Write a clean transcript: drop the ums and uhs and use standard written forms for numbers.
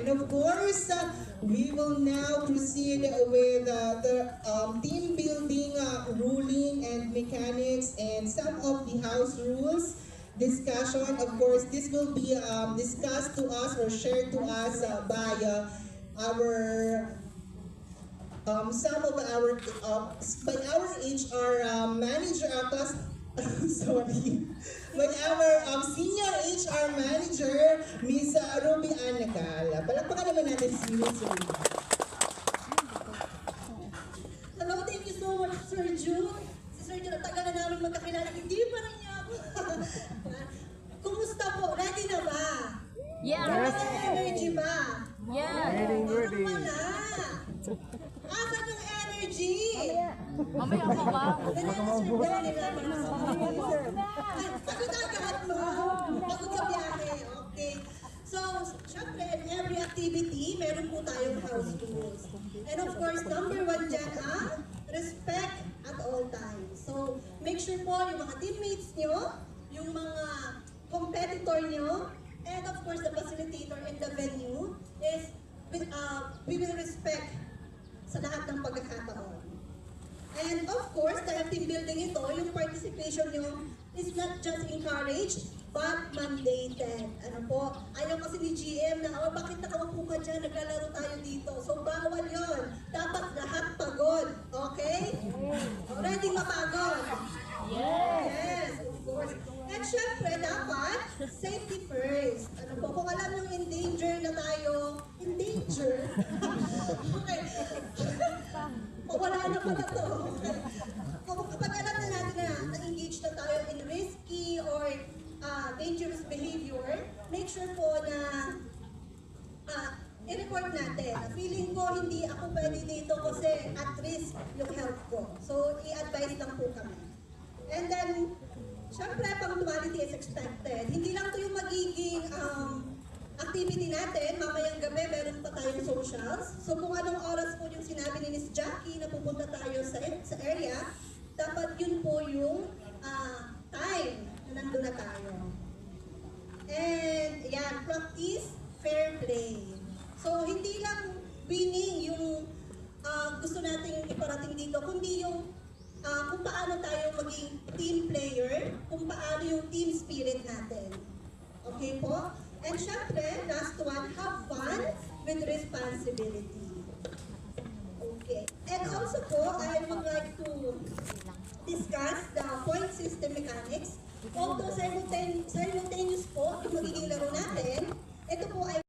And of course, we will now proceed with the team building ruling and mechanics and some of the house rules discussion. Of course, this will be discussed to us or shared to us by our some of our by our HR manager sorry, by our senior HR manager, Miss Ruby Anagal. Palakpakan naman natin si Miss Ruby. Hello, thank you so much, Sir June. Si Sir June, tagal na namin magkakilala. Hindi pa rin niya ako. Kumusta po? Ready na ba? Yeah. May energy ba? Yeah. Parang wala. Asan yung energy? Mamaya ako ba? Pagod agad mo. Pagod sa biyahe. Okay. So, syempre, in every activity, meron po tayong house rules. And of course, number one dyan ang respect at all times. So, make sure po yung mga teammates nyo, yung mga competitor nyo, and of course, the facilitator in the venue is we will respect sa lahat ng pagkakataon. And of course, dahil team building ito, yung participation nyo is not just encouraged, but mandated. Ano po? Ayaw kasi ni GM na, oh, bakit nakaupo ka dyan, naglalaro tayo dito. So, bawal yon. Dapat lahat pagod. Okay? Ready mapagod? Yes, of course. And syempre, dapat safety first. Ano po? Kung alam nyo in danger na tayo, in danger? Okay. Wala na pala to. Kapag alam na natin na na-engage na tayo in risky or dangerous behavior, make sure po na i-report natin. Feeling ko hindi ako pwede dito kasi at risk yung health ko. So, i-advise lang po kami. And then, syempre, punctuality is expected. Hindi lang ito yung magiging activity natin. Mamayang gabi, meron pa tayong socials. So, kung anong oras po yung sinabi ni Miss Jackie na pupunta tayo sa area, dapat yun po yung time na nandun na tayo. And, yan, practice fair play. So, hindi lang winning yung gusto nating iparating dito, kundi yung kung paano tayo maging team player, kung paano yung team spirit natin. Okay po? And syempre, last one, have fun with responsibility. Okay. And also po, I would like to discuss the point system mechanics. Although simultaneous po yung magiging laro natin, ito po ay